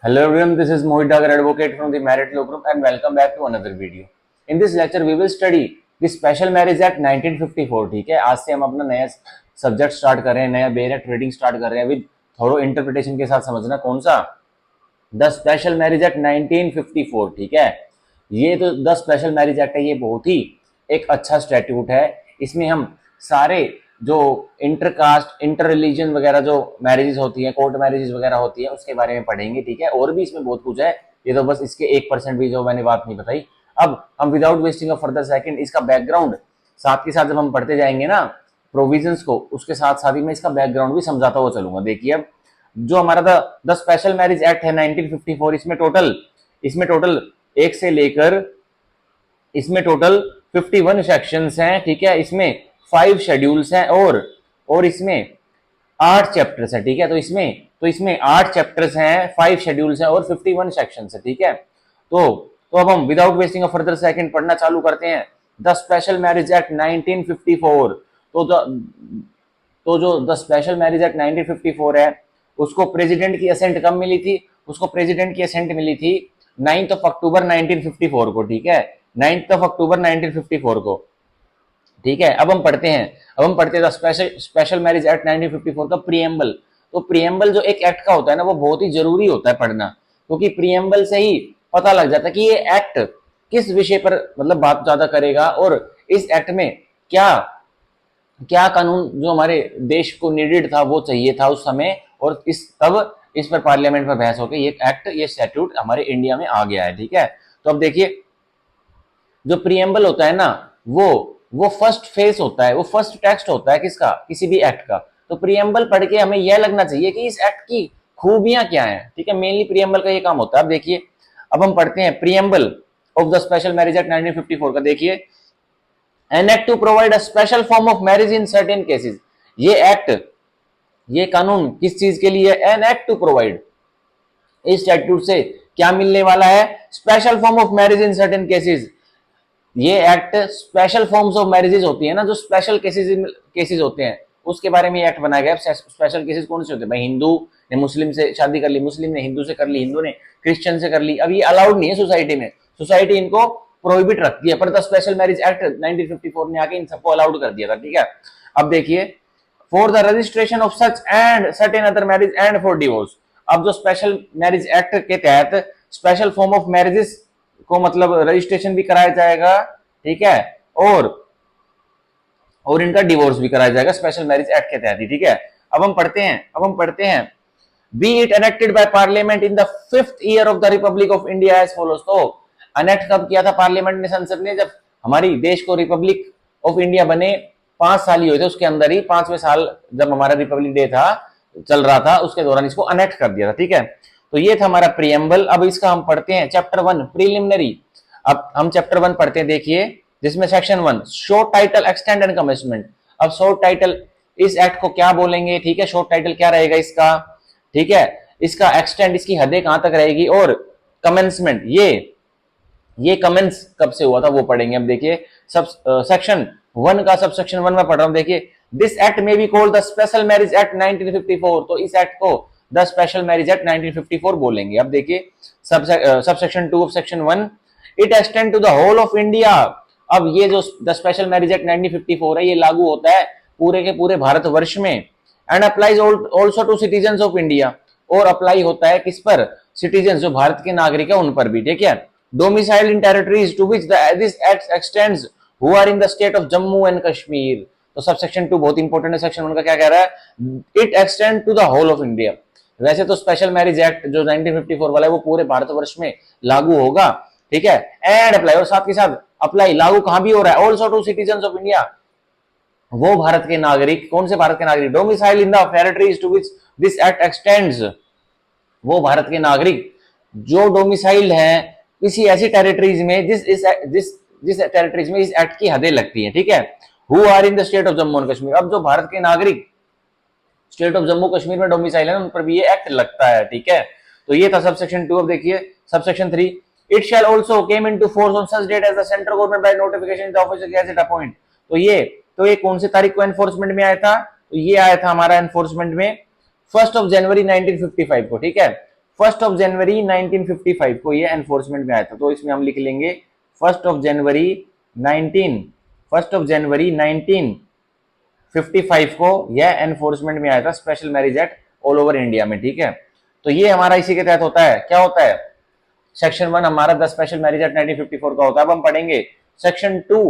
Hello everyone, this is Mohit Dagar, advocate from the Merit Law Group, and welcome back to another video. In this lecture, we will study the Special Marriage Act 1954. ठीक है, आज से हम अपना नया subject start कर रहे हैं, नया बेयर एक्ट रीडिंग स्टार्ट कर रहे हैं विद थोरो इंटरप्रिटेशन के साथ। समझना कौन सा, द स्पेशल मैरिज एक्ट 1954। ठीक है, ये तो द स्पेशल मैरिज एक्ट है, ये बहुत ही एक अच्छा स्टैट्यूट है। इसमें हम सारे जो इंटरकास्ट इंटर रिलीजन वगैरह जो मैरिजेस होती हैं, कोर्ट मैरिजेस वगैरह होती है, उसके बारे में पढ़ेंगे। ठीक है, और भी इसमें बहुत कुछ है, ये तो बस इसके 1% भी जो मैंने बात नहीं बताई। अब हम without wasting of further second इसका बैकग्राउंड साथ के साथ जब हम पढ़ते जाएंगे ना प्रोविजंस को, उसके साथ साथ ही मैं इसका बैकग्राउंड भी समझाता हुआ चलूंगा। देखिए, अब जो हमारा द स्पेशल मैरिज एक्ट है 1954, इसमें टोटल एक से लेकर इसमें टोटल 51 सेक्शंस हैं। ठीक है, इसमें 5 शेड्यूल्स हैं और इसमें 8 चैप्टर्स हैं। ठीक है, तो इसमें 8 चैप्टर्स हैं, 5 शेड्यूल्स हैं और 51 सेक्शंस हैं। ठीक है, तो अब हम without wasting of further second पढ़ना चालू करते हैं। The special marriage act 1954। तो जो द स्पेशल मैरिज एक्ट 1954 है, उसको प्रेसिडेंट की असेंट कब मिली थी? उसको प्रेसिडेंट की असेंट मिली थी 9 अक्टूबर 1954 को। ठीक है, 9 अक्टूबर 1954 को। ठीक है, अब हम पढ़ते हैं स्पेशल मैरिज एक्ट 1954 का प्रीएम्बल। तो प्रीएम्बल जो एक एक्ट का होता है ना, वो बहुत ही जरूरी होता है पढ़ना, क्योंकि प्रीएम्बल से ही पता लग जाता है कि ये एक्ट किस विषय पर मतलब बात ज्यादा करेगा, और इस एक्ट में क्या क्या कानून जो हमारे देश को नीडेड था, वो चाहिए था उस समय, और तब इस पर पार्लियामेंट में बहस होकर ये एक्ट, ये स्टैट्यूट हमारे इंडिया में आ गया है। ठीक है, तो अब देखिए, जो प्रीएम्बल होता है ना, वो फर्स्ट फेस होता है, वो फर्स्ट टेक्स्ट होता है किसका, किसी भी एक्ट का। तो प्रीएम्बल पढ़ के हमें यह लगना चाहिए कि इस एक्ट की खूबियां क्या हैं। ठीक है, मेनली प्रीएम्बल का ये काम होता है। अब देखिए, अब हम पढ़ते हैं preamble of the special marriage act 1954 का। देखिए, an act to provide a special form of marriage in certain cases. ये एक्ट, ये कानून किस चीज के लिए? एन एक्ट टू प्रोवाइड, इस स्टैट्यूट से क्या मिलने वाला है? Special form of marriage in certain cases. ये act special forms of marriages होती है ना, जो स्पेशल केसेस होते हैं, उसके बारे में एक्ट बनाया गया। स्पेशल केसेस कौन से होते हैं भाई? हिंदू ने मुस्लिम से शादी कर ली, मुस्लिम ने हिंदू से कर ली, हिंदू ने क्रिश्चियन से कर ली। अब ये अलाउड नहीं है सोसाइटी में, सोसाइटी इनको प्रोहिबिट रखती है, पर द स्पेशल मैरिज एक्ट 1954 ने आके इन सबको अलाउड कर दिया था। ठीक है, अब देखिए, for the registration of such and certain other marriage and for divorce. अब जो स्पेशल मैरिज एक्ट के तहत स्पेशल फॉर्म ऑफ मैरिजेस को मतलब रजिस्ट्रेशन भी कराया जाएगा। ठीक है, और इनका डिवोर्स भी कराया जाएगा स्पेशल मैरिज एक्ट के तहत ही। ठीक है, अब हम पढ़ते हैं be it enacted by parliament in the 5th year of the republic of India as follows. तो अनेक्ट कब किया था पार्लियामेंट ने, संसद ने? जब हमारी देश को रिपब्लिक ऑफ इंडिया बने 5 साल ही हुए थे, उसके अंदर ही 5वें साल जब हमारा रिपब्लिक डे था, चल रहा था, उसके दौरान इसको अनेक्ट कर दिया था। ठीक है, तो ये था हमारा प्रीएम्बल। अब इसका हम पढ़ते हैं चैप्टर 1 प्रीलिमिनरी। अब हम चैप्टर 1 पढ़ते हैं। देखिए, जिसमें section 1 short title extend and commencement. अब शॉर्ट टाइटल इस एक्ट को क्या बोलेंगे? ठीक है, शॉर्ट टाइटल क्या रहेगा इसका? ठीक है, इसका एक्सटेंड, इसकी हदें कहां तक रहेगी, और कमेंसमेंट, ये कमेंस कब से हुआ था वो पढ़ेंगे। अब देखिए, सब सेक्शन 1 का सब सेक्शन 1 में पढ़ रहा हूं। देखिए, दिस एक्ट में be called the special marriage act 1954। तो इस एक्ट को द स्पेशल मैरिज एक्ट 1954 बोलेंगे। अब देखिए, sub section 2 of section 1, it extend to the whole of India. अब ये जो द स्पेशल मैरिज एक्ट 1954 है, ये लागू होता है पूरे के पूरे भारतवर्ष में। And applies also to citizen of India, और अप्लाई होता है किस पर? सिटीजन, जो भारत के नागरिक है उन पर भी। ठीक है, domicile in territories to which this act extends who are in the state of Jammu and Kashmir. तो सब सेक्शन 2 बहुत इंपॉर्टेंट है। सेक्शन 1 का क्या कह रहा है? It extend to the whole of India. वैसे तो स्पेशल मैरिज एक्ट जो 1954 वाला है वो पूरे भारतवर्ष में लागू होगा। ठीक है, एंड अप्लाई, और साथ के साथ अप्लाई लागू कहां भी हो रहा है? Also to citizen of India, वो भारत के नागरिक, कौन से भारत के नागरिक? Domicile in the territories to which this act extends, वो भारत के नागरिक जो डोमिसाइल है किसी ऐसी टेरिटरीज में जिस टेरिटरीज में इस एक्ट की हदें लगती हैं। ठीक है, who are in the state of Jammu and Kashmir. अब जो भारत के नागरिक स्टेट ऑफ जम्मू कश्मीर में डोमिसाइल है, उन पर भी ये एक्ट लगता है। ठीक है, तो ये था सब सेक्शन 2। अब देखिए sub section 3, it shall also came into force on such date as the central government by notification the official gazette appoint. तो ये कौन सी तारीख को एनफोर्समेंट में आया था? तो ये आया था हमारा एनफोर्समेंट में 1 जनवरी 1955 को। ठीक है, 1 जनवरी 1955 को ये एनफोर्समेंट में आया था। तो इसमें हम लिख लेंगे 1 जनवरी 1955 को यह एनफोर्समेंट में आया था, special marriage act all over India में। ठीक है, तो ये हमारा इसी के तहत होता है। क्या होता है? सेक्शन 1 हमारा द स्पेशल मैरिज एक्ट 1954 का होता है। अब हम पढ़ेंगे section 2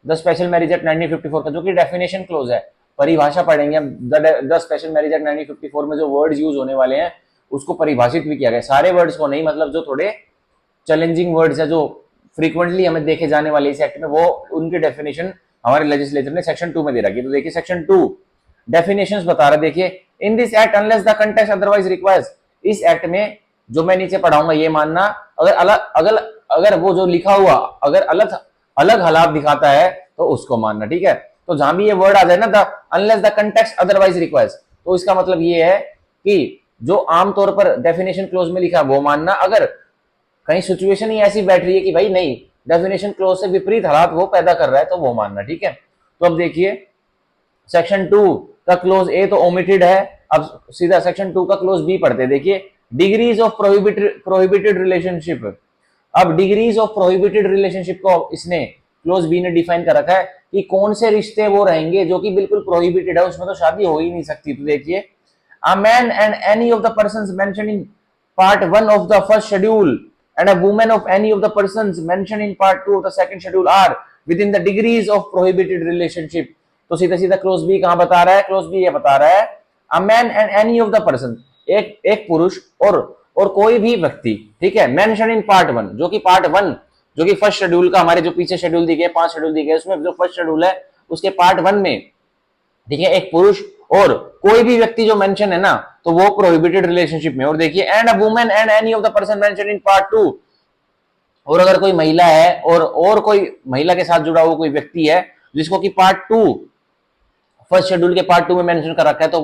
the special marriage act 1954 का, जो कि डेफिनेशन क्लोज है, परिभाषा पढ़ेंगे हम। द स्पेशल मैरिज एक्ट 1954 में जो वर्ड्स यूज होने वाले हैं उसको परिभाषित भी किया गया, सारे वर्ड्स को नहीं, मतलब जो थोड़े चैलेंजिंग वर्ड्स है, जो फ्रीक्वेंटली हमें देखे जाने वाले इस एक्ट में, वो उनकी डेफिनेशन हमारे लेजिस्लेचर ने सेक्शन 2 में दे रखी है। तो देखिए सेक्शन 2 डेफिनेशंस बता रहा है। देखिए, in this act unless the context otherwise requires, इस एक्ट में जो मैं नीचे पढ़ाऊंगा ये मानना, अगर वो जो लिखा हुआ अगर अलग हालात दिखाता है तो उसको मानना। ठीक है, तो जहां भी ये वर्ड आ जाए ना, the unless the context otherwise requires, तो इसका मतलब ये है कि जो आमतौर पर डेफिनेशन क्लोज में लिखा है वो मानना, अगर कहीं सिचुएशन ही ऐसी बैठ रही है कि भाई नहीं, डेफिनेशन क्लोज से विपरीत हालात वो पैदा कर रहा है, तो वो मानना। ठीक है, तो अब देखिए सेक्शन 2 का क्लोज ए तो ओमिटेड है, अब सीधा सेक्शन 2 का क्लोज बी पढ़ते हैं। देखिए, डिग्रीज ऑफ प्रोहिबिटेड रिलेशनशिप। अब डिग्रीज ऑफ प्रोहिबिटेड रिलेशनशिप को इसने क्लोज बी ने डिफाइन कर रखा है कि कौन से रिश्ते वो रहेंगे जो कि बिल्कुल प्रोहिबिटेड है, उसमें तो शादी हो ही नहीं सकती। तो देखिए, a man and any of the persons mentioned in part 1 of the first schedule and a woman of any of the persons mentioned in part 2 of the second schedule are within the degrees of prohibited relationship। तो सीधा सीधा close B कहां बता रहा है? Close B ये बता रहा है, a man and any of the person, एक पुरुष और कोई भी व्यक्ति, ठीक है, मेंशन इन पार्ट 1, जो कि पार्ट 1 जो कि फर्स्ट शेड्यूल का, हमारे जो पीछे शेड्यूल दी गए 5 शेड्यूल दी गए, उसमें जो फर्स्ट शेड्यूल है उसके पार्ट 1 में, ठीक है, एक पुरुष और कोई भी व्यक्ति जो मेंशन है ना, तो वो प्रोहिबिटेड रिलेशनशिप में। और देखिए, and a woman and any of the person mention in part 2, और अगर कोई महिला है और कोई महिला के साथ जुड़ा हुआ कोई व्यक्ति है जिसको कि पार्ट 2 फर्स्ट शेड्यूल के पार्ट 2 में मेंशन कर रखा है, तो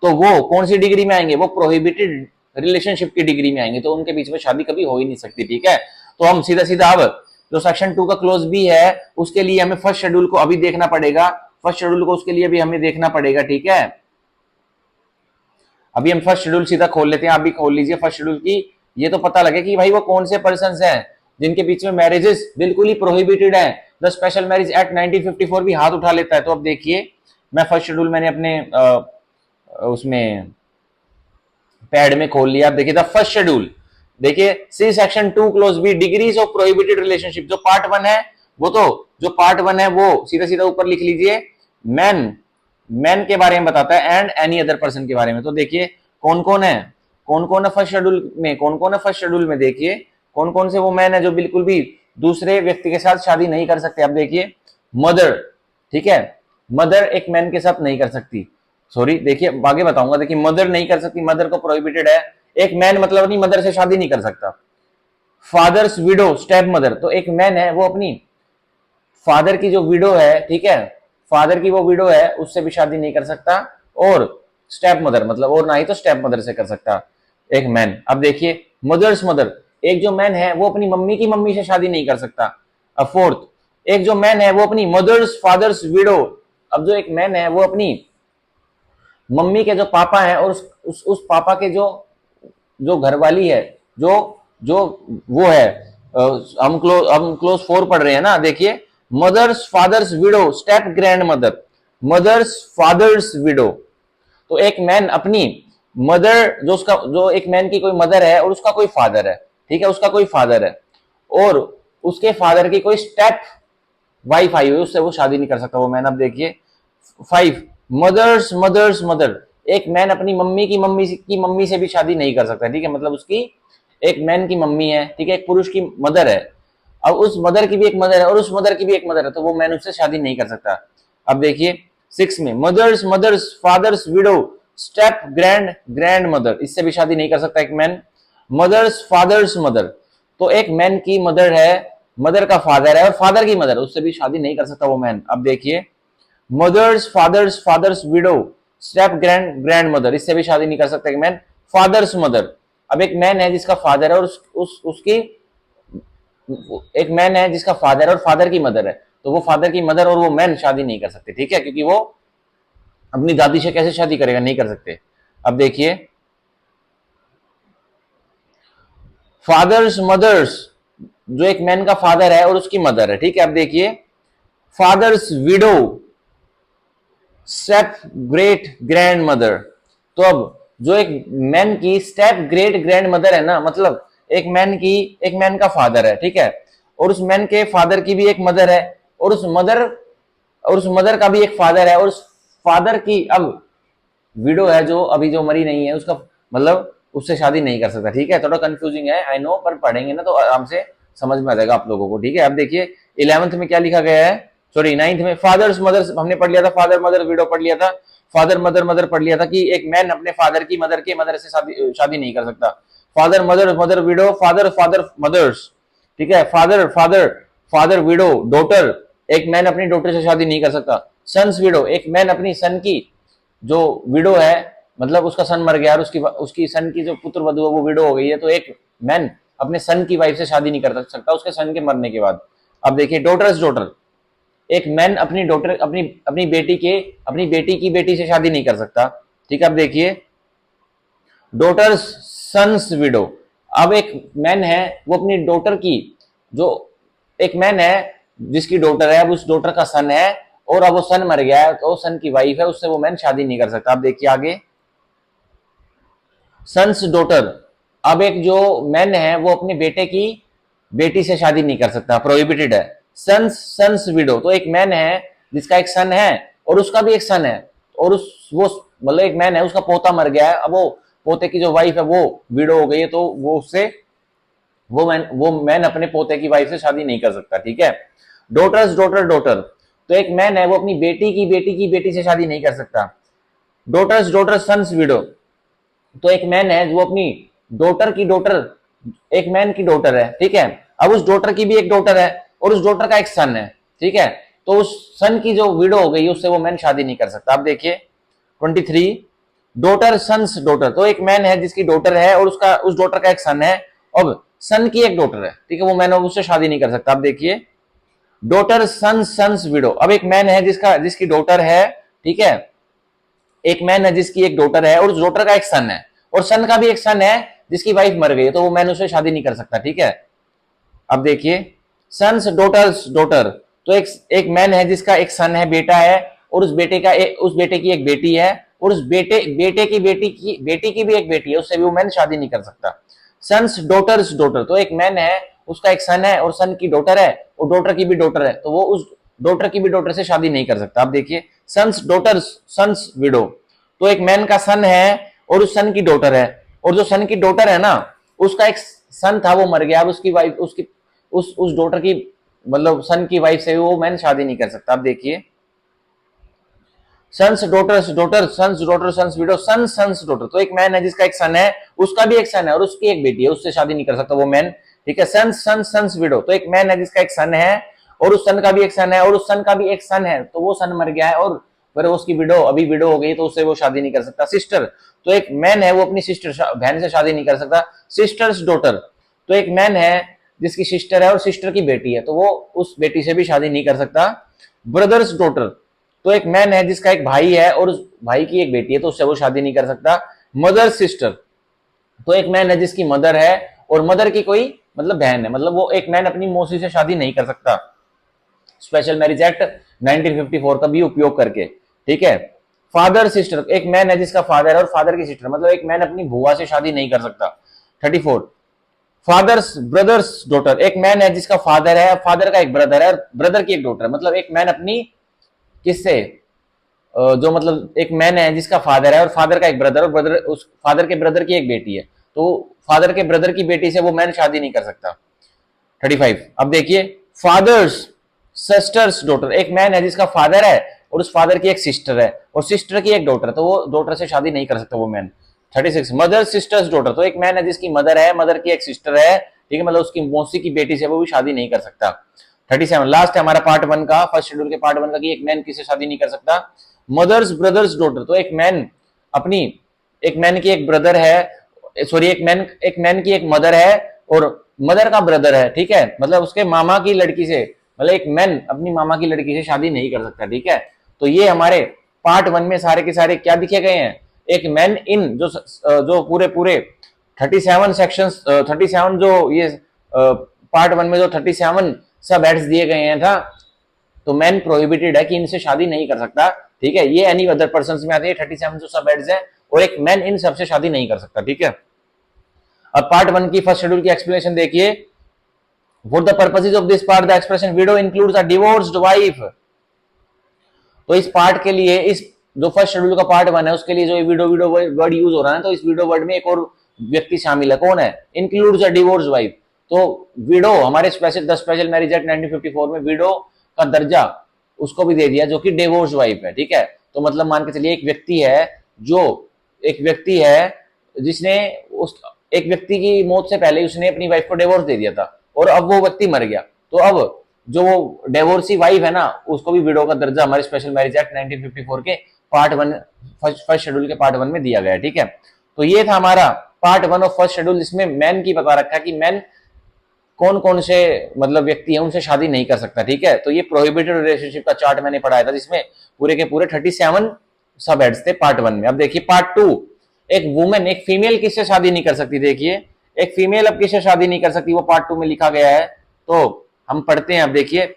वो कौन सी डिग्री में आएंगे? वो प्रोहिबिटेड रिलेशनशिप की डिग्री में आएंगे, तो उनके बीच में शादी कभी हो ही नहीं सकती। ठीक है, तो हम सीधा सीधा अब जो सेक्शन 2 का क्लोज बी है उसके लिए हमें फर्स्ट शेड्यूल को अभी देखना पड़ेगा, फर्स्ट शेड्यूल को उसके लिए भी हमें देखना पड़ेगा। ठीक है, अभी हम फर्स्ट शेड्यूल सीधा खोल लेते हैं, आप भी खोल लीजिए फर्स्ट शेड्यूल की, ये तो पता लगे कि भाई वो कौन से पर्सन्स हैं जिनके बीच में मैरिजेस बिल्कुल ही प्रोहिबिटेड है। द स्पेशल मैरिज एक्ट 1954 भी हाथ उठा लेता है। तो अब देखिए, मैं फर्स्ट शेड्यूल मैंने अपने उसमें पैड में खोल लिया। अब देखिए द फर्स्ट शेड्यूल, देखिए see section 2 clause B, degrees of prohibited relationship. जो पार्ट 1 है वो तो जो पार्ट 1 है वो सीधा सीधा ऊपर लिख लीजिए, मैन के बारे में बताता है एंड एनी अदर पर्सन के बारे में। तो देखिए कौन कौन है फर्स्ट शेड्यूल में, कौन कौन है फर्स्ट शेड्यूल में, देखिए कौन कौन से वो मैन है जो बिल्कुल भी दूसरे व्यक्ति के साथ शादी नहीं कर सकते। अब देखिए, मदर, ठीक है, मदर एक मैन के साथ नहीं कर सकती, सॉरी देखिए आगे बताऊंगा। देखिए, मदर नहीं कर सकती, मदर को प्रोहिबिटेड है, एक मैन मतलब अपनी मदर से शादी नहीं कर सकता। फादर्स विडो, स्टेप मदर, तो एक मैन है वो अपनी फादर की जो विडो है, ठीक है, फादर की वो विडो है उससे भी शादी नहीं कर सकता, और स्टेप मदर मतलब और ना ही तो स्टेप मदर से कर सकता एक मैन। अब देखिए, मदर्स मदर, एक जो मैन है वो अपनी मम्मी की मम्मी से शादी नहीं कर सकता। अब फोर्थ, एक जो मैन है वो अपनी मदर्स फादर्स विडो, अब जो एक मैन है वो अपनी मम्मी के जो पापा है और उस पापा के जो घरवाली है, जो वो है, हम क्लोज 4 पढ़ रहे हैं ना। देखिए, mother's father's widow, step grandmother, mother's father's widow, तो एक मैन अपनी मदर, जो एक मैन की कोई मदर है और उसका कोई फादर है, ठीक है, उसका कोई फादर है और उसके फादर की कोई स्टेप वाइफ आई हुई, उससे वो शादी नहीं कर सकता वो मैन। अब देखिए 5, मदर्स मदर्स मदर, एक मैन अपनी मम्मी की मम्मी से भी शादी नहीं कर सकता, ठीक है, मतलब उसकी एक मैन की मम्मी है, ठीक है, एक पुरुष की मदर है, अब उस मदर की भी एक मदर है और उस मदर की भी एक मदर है, तो वो मैन उससे शादी नहीं कर सकता। अब देखिए 6 में, mother's father's widow, step grandmother, इससे भी शादी नहीं कर सकता एक मैन। मदर्स फादर्स मदर, तो एक मैन की मदर है, मदर का फादर है और फादर की मदर, उससे भी शादी नहीं कर सकता वो मैन। अब देखिए, mother's father's widow, step grandmother, इससे भी शादी नहीं कर सकता एक मैन। फादर्स मदर, अब एक मैन है जिसका फादर है और उसकी एक मैन है जिसका फादर और फादर की मदर है, तो वो फादर की मदर और वो मैन शादी नहीं कर सकते, ठीक है, क्योंकि वो अपनी दादी से कैसे शादी करेगा, नहीं कर सकते। अब देखिए फादर्स मदर्स, जो एक मैन का फादर है और उसकी मदर है, ठीक है। अब देखिए father's widow, step great grandmother. तो अब जो एक मैन की स्टेप ग्रेट ग्रैंड मदर है ना, मतलब एक मैन का फादर है, ठीक है, और उस मैन के फादर की भी एक मदर है, और उस मदर का भी एक फादर है, और उस फादर की अब विडो है जो अभी जो मरी नहीं है, उसका मतलब उससे शादी नहीं कर सकता, ठीक है। थोड़ा कंफ्यूजिंग है आई नो, पर पढ़ेंगे ना तो आराम से समझ में आ जाएगा आप लोगों को, ठीक है। अब देखिए 11th में क्या लिखा गया है, सॉरी 9th में फादर्स मदर हमने पढ़ लिया था, फादर मदर विडो पढ़ लिया था, फादर मदर मदर पढ़ लिया था कि एक मैन अपने फादर की मदर के मदर से शादी नहीं कर सकता। Father mother mother widow, father father mother's, ठीक है। Father father father widow daughter, एक मैन अपनी डॉटर से शादी नहीं कर सकता। सन्स विडो, एक मैन अपनी सन की जो विडो है, मतलब उसका सन मर गया और उसकी सन की जो पुत्र वधु है वो विडो हो गई है, तो एक मैन अपने सन की वाइफ से शादी नहीं कर सकता उसके सन के मरने के बाद। अब देखिए डॉटर्स डॉटर, एक मैन अपनी डॉटर अपनी बेटी की बेटी से शादी नहीं कर सकता, ठीक है। अब देखिए डॉटर्स सन्स विडो, अब एक मैन है वो अपनी डॉटर की, जो एक मैन है जिसकी डॉटर है, अब उस डॉटर का सन है और अब वो सन मर गया है, तो सन की वाइफ है, उससे वो मैन शादी नहीं कर सकता। अब देखिए आगे सन्स डॉटर, अब एक जो मैन है वो अपने बेटे की बेटी से शादी नहीं कर सकता, प्रोहिबिटेड है। सन्स सन्स विडो, तो एक मैन है जिसका एक सन है और उसका भी एक सन है, और उस वो मतलब एक मैन है उसका पोता मर गया है, अब वो पोते की जो वाइफ है वो विडो हो गई है, तो वो उससे वो मैन अपने पोते की वाइफ से शादी नहीं कर सकता, ठीक है। डॉटर्स डॉटर डॉटर, तो एक मैन है वो अपनी बेटी की बेटी से शादी नहीं कर सकता। डॉटर्स डॉटर सन्स विडो, तो एक मैन है जो अपनी डॉटर की डॉटर, एक मैन की डॉटर है, ठीक है, अब उस डॉटर की भी एक डॉटर है और उस डॉटर का एक सन है, ठीक है, तो उस सन की जो विडो हो गई उससे वो मैन शादी नहीं कर सकता। अब देखिए 23 डॉटर सन्स डॉटर, तो एक मैन है जिसकी डॉटर है और उस डॉटर का एक सन है, अब सन की एक डॉटर है, ठीक है, वो मैन उससे शादी नहीं कर सकता। अब देखिए डॉटर सन्स सन्स विडो, अब एक मैन है जिसकी डॉटर है, ठीक है, एक मैन है जिसकी एक डॉटर है और उस डॉटर का एक सन है, और सन का भी एक सन है जिसकी वाइफ मर गई है, तो वो मैन उससे शादी नहीं कर सकता, ठीक है। अब देखिए सन्स डॉटर्स डॉटर, तो एक मैन है जिसका एक सन है, बेटा है, और उस बेटे की एक बेटी है, और उस बेटे की बेटी की भी एक बेटी है, उससे भी वो मैन शादी नहीं कर सकता। सन्स डॉटर्स डॉटर, तो एक मैन है उसका एक सन है और सन की डॉटर है और डॉटर की भी डॉटर है, तो वो उस डॉटर की भी डॉटर से शादी नहीं कर सकता। अब देखिए सन्स डॉटर्स सन्स विडो, तो एक मैन का सन है और उस सन की डॉटर है, और जो सन की डॉटर है ना उसका एक सन था वो मर गया, अब उसकी वाइफ उस डॉटर की मतलब सन की वाइफ से वो मैन शादी नहीं कर सकता। अब देखिए son's daughter's daughter son's daughter son's widow son's son's daughter, तो एक मैन है जिसका एक सन है, उसका भी एक सन है और उसकी एक बेटी है, उससे शादी नहीं कर सकता वो मैन, ठीक है। सन्स सन्स सन्स विडो, तो एक मैन है जिसका एक सन है और उस सन का भी एक सन है और उस सन का भी एक सन है, तो वो सन मर गया है और फिर उसकी विडो अभी विडो हो गई, तो उससे वो शादी नहीं कर सकता। सिस्टर, तो एक मैन है वो अपनी सिस्टर बहन से शादी नहीं कर सकता। सिस्टर्स डॉटर, तो एक मैन है जिसकी सिस्टर है और सिस्टर की बेटी है, तो वो उस बेटी से भी शादी नहीं कर सकता। ब्रदर्स डॉटर, तो एक मैन है जिसका एक भाई है और उस भाई की एक बेटी है, तो उससे वो शादी नहीं कर सकता। मदर सिस्टर, तो एक मैन है जिसकी मदर है और मदर की कोई मतलब बहन है, मतलब वो एक मैन अपनी मौसी से शादी नहीं कर सकता, स्पेशल मैरिज एक्ट 1954 का भी उपयोग करके, ठीक है। फादर सिस्टर, एक मैन है जिसका फादर है और फादर की सिस्टर, मतलब एक मैन अपनी बुआ से शादी नहीं कर सकता। 34 फादर्स ब्रदर्स डॉटर, एक मैन है जिसका फादर है, फादर का एक ब्रदर है और ब्रदर की एक डॉटर, मतलब एक मैन अपनी किससे जो मतलब एक मैन है जिसका फादर है और फादर का एक ब्रदर और ब्रदर उस फादर के ब्रदर की एक बेटी है, तो फादर के ब्रदर की बेटी से वो मैन शादी नहीं कर सकता। 35 अब देखिए फादर्स सिस्टर्स डॉटर, एक मैन है जिसका फादर है और उस फादर की एक सिस्टर है और सिस्टर की एक डॉटर है, तो वो डॉटर से शादी नहीं कर सकता वो मैन। 36 मदर सिस्टर्स डॉटर, तो एक मैन है जिसकी मदर है, मदर की एक सिस्टर है, ठीक है, मतलब उसकी मौसी की बेटी से वो भी शादी नहीं कर सकता। 37 लास्ट है हमारा पार्ट 1 का, फर्स्ट शेड्यूल के पार्ट 1 का, कि एक मैन किसी शादी नहीं कर सकता। मदर्स ब्रदर्स डॉटर, तो एक मैन की एक ब्रदर है, सॉरी एक मैन की एक मदर है और मदर का ब्रदर है, ठीक है, मतलब उसके मामा की लड़की से, मतलब एक मैन अपनी मामा की लड़की से शादी नहीं कर सकता, ठीक है। तो ये हमारे पार्ट 1 में सारे के सारे क्या दिखे गए हैं, एक मैन इन जो पूरे 37 सेक्शंस, 37 जो ये पार्ट 1 में जो 37 सब एड्स दिए गए हैं था, तो मैन प्रोहिबिटेड है कि इनसे शादी नहीं कर सकता, ठीक है। ये एनी अदर पर्सन में आते हैं 37 जो सब एड्स हैं, और एक मैन इन सबसे शादी नहीं कर सकता, ठीक है। अब पार्ट 1 की फर्स्ट शेड्यूल की एक्सप्लेनेशन देखिए। For the purposes of this part the expression window includes a divorced wife. तो इस पार्ट के लिए, इस जो फर्स्ट शेड्यूल का पार्ट 1 है उसके लिए जो विडो विडो वर्ड यूज हो रहा है, तो इस विडो वर्ड में एक और व्यक्ति शामिल है, कौन है? Includes a divorce wife. तो विडो हमारे special the special marriage act 1954 में विडो का दर्जा उसको भी दे दिया जो कि डिवोर्स वाइफ है, ठीक है। तो मतलब मान के चलिए एक व्यक्ति है जिसने उस एक व्यक्ति की मौत से पहले उसने अपनी वाइफ को डिवोर्स दे दिया था, और अब वो व्यक्ति मर गया, तो अब जो वो डिवोर्सी वाइफ है ना, उसको भी विडो का दर्जा हमारे स्पेशल मैरिज एक्ट 1954 के पार्ट 1 फर्स्ट शेड्यूल के पार्ट 1 में दिया गया है, ठीक है। तो ये था हमारा पार्ट 1 ऑफ फर्स्ट शेड्यूल, जिसमें मैन की बता रखा कि मैन कौन कौन से मतलब व्यक्ति है उनसे शादी नहीं कर सकता, ठीक है। तो ये प्रोहिबिटेड रिलेशनशिप का चार्ट मैंने पढ़ाया था, जिसमें पूरे के पूरे 37 सब हेड्स थे पार्ट 1 में। अब देखिए पार्ट 2, एक वुमेन, एक फीमेल किससे शादी नहीं कर सकती। देखिए एक फीमेल अब किससे शादी नहीं कर सकती, वो पार्ट 2 में लिखा गया है, तो हम पढ़ते हैं। अब देखिए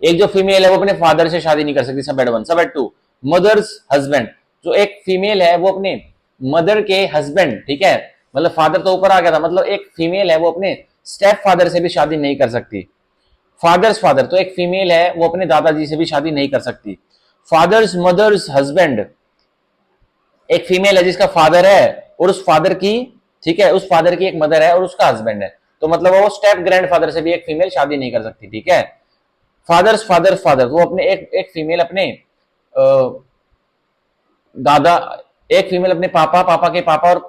एक जो फीमेल है वो अपने फादर से शादी नहीं कर सकती, सब हेड 1। सब हेड 2, मदर्स हस्बैंड। जो एक फीमेल है वो अपने मदर के हस्बैंड, ठीक है, मतलब फादर तो ऊपर आ गया था, मतलब एक फीमेल है वो अपने स्टेप फादर से भी शादी नहीं कर सकती। फादर्स फादर, तो एक फीमेल है वो अपने दादाजी से भी शादी नहीं कर सकती। फादर्स मदर्स हस्बैंड, एक फीमेल है जिसका फादर है और उस फादर की, ठीक है, उस फादर की एक मदर है और उसका हस्बैंड है, तो मतलब वो स्टेप ग्रैंडफादर से भी एक फीमेल शादी नहीं कर सकती, ठीक है। फादर्स फादर्स फादर, वो अपने एक फीमेल अपने दादा, एक फीमेल अपने पापा, पापा के पापा और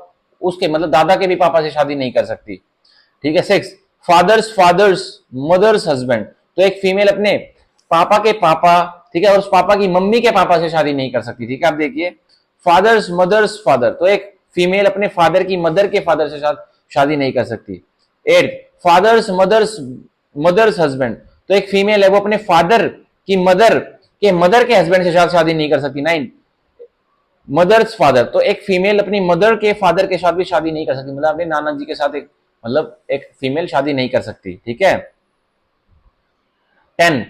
उसके मतलब दादा के भी पापा से शादी नहीं कर सकती, ठीक है। 6, फादर्स फादर्स मदर्स हस्बैंड, तो एक फीमेल अपने पापा के पापा, ठीक है, और उस पापा की मम्मी के पापा से शादी नहीं कर सकती, ठीक है। आप देखिए फादर्स मदर्स फादर, तो एक फीमेल अपने फादर की मदर के फादर से शादी नहीं कर सकती। 8, फादर्स मदर्स मदर्स हस्बैंड, तो एक फीमेल है वो अपने फादर की मदर के हस्बैंड से शादी नहीं कर सकती। 9, मदर्स फादर, तो एक फीमेल अपनी मदर के फादर के साथ भी शादी नहीं कर सकती, मतलब अपने नाना जी के साथ एक फीमेल शादी नहीं कर सकती, ठीक है। 10,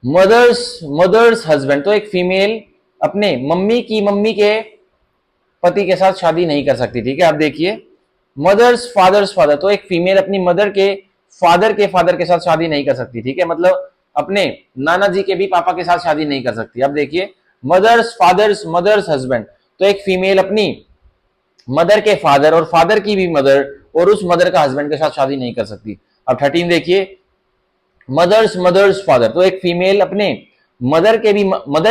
मदर्स हस्बैंड, तो एक फीमेल अपने मम्मी के पति के साथ शादी नहीं कर सकती, ठीक है। आप देखिए मदर्स फादर्स फादर, तो एक फीमेल अपनी मदर के फादर के साथ शादी नहीं कर सकती, ठीक है, मतलब अपने नाना जी के भी पापा के साथ शादी नहीं कर सकती। अब देखिए मदर्स फादर्स मदर्स हस्बैंड, तो एक फीमेल अपनी मदर के फादर और फादर की भी मदर और उस मदर का हस्बैंड के साथ शादी नहीं कर सकती। अब 13 देखिए मदर्स मदर्स फादर, तो एक फीमेल अपने मदर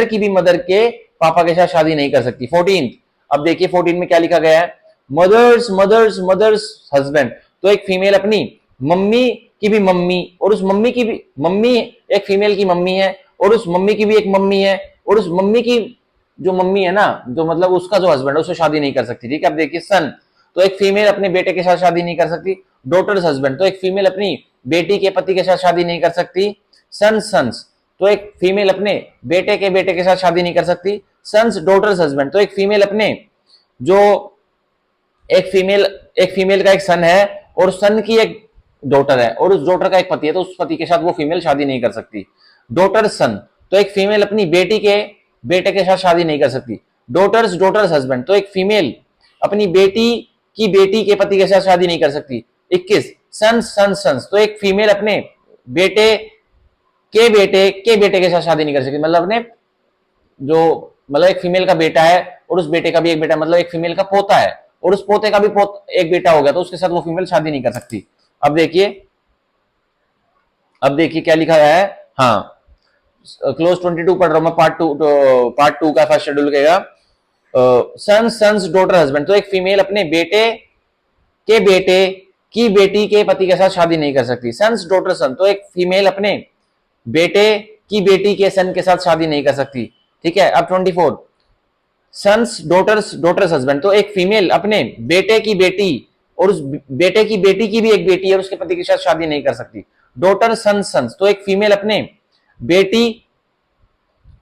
की भी मदर के पापा के साथ शादी नहीं कर सकती। 14, अब देखिए 14 में क्या लिखा गया है, मदर्स मदर्स मदर्स हस्बैंड, तो एक फीमेल अपनी मम्मी की भी मम्मी और उस मम्मी की भी मम्मी, एक फीमेल की मम्मी है और उस मम्मी की भी एक मम्मी है और उस मम्मी की जो मम्मी है ना, जो मतलब उसका जो हस्बैंड है उससे शादी नहीं कर सकती, ठीक है। अब देखिए सन, तो एक फीमेल अपने बेटे के साथ शादी नहीं कर सकती। डॉटर्स हस्बैंड, तो एक फीमेल अपनी बेटी के पति के साथ शादी नहीं कर सकती। सन्स, तो एक फीमेल अपने बेटे के साथ शादी नहीं कर सकती। सन्स डॉटर्स हस्बैंड, तो एक फीमेल अपने जो एक फीमेल का एक सन है और सन की एक डॉटर है और उस डॉटर का एक पति है, तो उस पति के साथ वो फीमेल शादी नहीं कर सकती। डॉटर सन, तो एक फीमेल अपनी बेटी के बेटे के साथ शादी नहीं कर सकती। डॉटर्स हस्बैंड, तो एक फीमेल अपनी बेटी के पति के साथ शादी नहीं कर सकती। 21, सन्स, तो एक फीमेल अपने बेटे के बेटे के साथ शादी नहीं कर सकती, मतलब अपने जो मतलब एक फीमेल का बेटा है और उस बेटे का भी एक बेटा, मतलब एक फीमेल का पोता है और उस पोते का भी एक बेटा हो गया, तो उसके साथ वो फीमेल शादी नहीं कर सकती। अब देखिए क्या लिखा है, हाँ क्लोज 22 पढ़ रहा हूं मैं, पार्ट टू का फर्स्ट शेड्यूल कहेगा सन्स डॉटर हस्बैंड, तो एक फीमेल अपने बेटे की बेटी के पति के साथ शादी नहीं कर सकती। सन्स डॉटर सन, तो एक फीमेल अपने बेटे की बेटी के सन के साथ शादी नहीं कर सकती, ठीक है। अब 24, सन्स डॉटर्स हस्बैंड, तो एक फीमेल अपने बेटे की बेटी और उस बेटे की बेटी की भी एक बेटी है और उसके पति के साथ शादी नहीं कर सकती। डॉटर सन्स, तो एक फीमेल अपने बेटी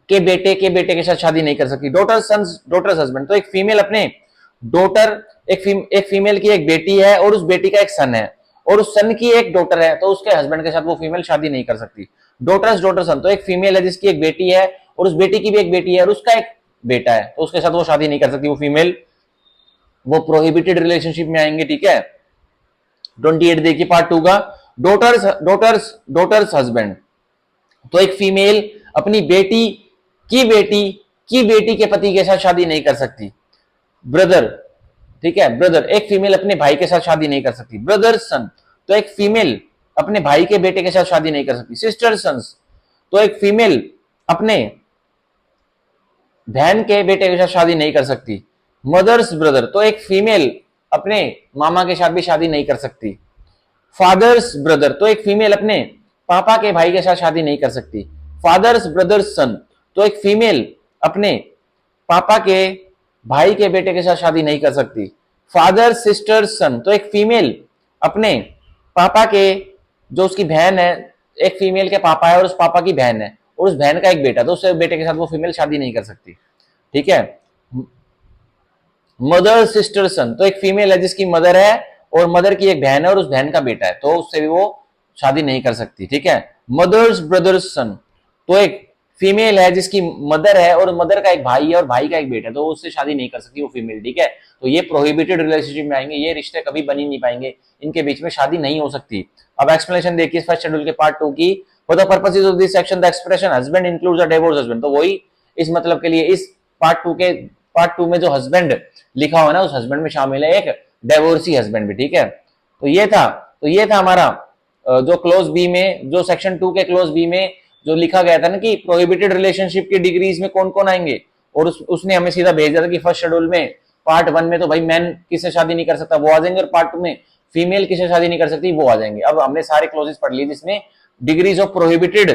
के बेटे के साथ शादी नहीं कर सकती। डॉटर्स हस्बैंड, तो एक फीमेल अपने डॉटर एक फीमेल की एक बेटी है और उस बेटी का एक सन है, और उस सन की एक डॉटर है, तो उसके हस्बैंड के साथ वो फीमेल शादी नहीं कर सकती। डॉटर सन, तो एक फीमेल है जिसकी एक बेटी है और उस बेटी की भी एक बेटी है और उसका एक बेटा है, तो उसके साथ वो शादी नहीं कर सकती वो फीमेल, वो प्रोहिबिटेड रिलेशनशिप में आएंगे। ठीक है, 28 देखिए पार्ट 2 का, डॉटर्स हस्बैंड, तो एक फीमेल अपनी बेटी की बेटी के पति के साथ शादी नहीं कर सकती। ब्रदर, ठीक है, ब्रदर, एक फीमेल अपने भाई के साथ शादी नहीं कर सकती। ब्रदर सन, तो एक फीमेल अपने भाई के बेटे के साथ शादी नहीं कर सकती। सिस्टर सन्स, तो एक फीमेल अपने बहन के बेटे के साथ शादी नहीं कर सकती। मदर्स ब्रदर, तो एक फीमेल अपने मामा के साथ भी शादी नहीं कर सकती। फादर्स ब्रदर, तो एक फीमेल अपने पापा के भाई के साथ शादी नहीं कर सकती। फादर्स ब्रदर्स सन, तो एक फीमेल अपने पापा के भाई के बेटे के साथ शादी नहीं कर सकती। फादर सिस्टर्स सन, तो एक फीमेल अपने पापा के, जो उसकी बहन है, एक फीमेल के पापा है और उस पापा की बहन है और उस बहन का एक बेटा, तो उस बेटे के साथ वो फीमेल शादी नहीं कर सकती। ठीक है, मदर सिस्टर सन, तो एक फीमेल है जिसकी मदर है और मदर की एक बहन है और उस बहन का बेटा है, तो उससे भी वो शादी नहीं कर सकती। ठीक है, मदर्स ब्रदर्स सन, तो एक फीमेल है जिसकी मदर है और मदर का एक भाई है और भाई का एक बेटा है, तो उससे शादी नहीं कर सकती वो फीमेल। ठीक है, तो ये प्रोहिबिटेड रिलेशनशिप में आएंगे, ये रिश्ते कभी बन ही नहीं पाएंगे, इनके बीच में शादी नहीं हो सकती। अब एक्सप्लेनेशन देखिए फर्स्ट शेड्यूल के पार्ट 2 की, for the purposes of this section the expression husband includes a divorce husband, तो वही इस मतलब के लिए इस पार्ट 2 में जो हस्बैंड लिखा हुआ है ना, उस हस्बैंड में शामिल है एक डिवोर्सी हस्बैंड भी। ठीक है, तो ये था हमारा जो क्लोज बी में, जो सेक्शन 2 के क्लोज बी में जो लिखा गया था ना कि प्रोहिबिटेड रिलेशनशिप की डिग्रीज में कौन कौन आएंगे, और उसने हमें सीधा भेज दिया था कि फर्स्ट शेड्यूल में पार्ट 1 में तो भाई मैन किससे शादी नहीं कर सकता वो आ जाएंगे, और पार्ट 2 में फीमेल किससे शादी नहीं कर सकती वो आ जाएंगे। अब हमने सारे क्लोजेस पढ़ लिए जिसमें डिग्रीज ऑफ प्रोहिबिटेड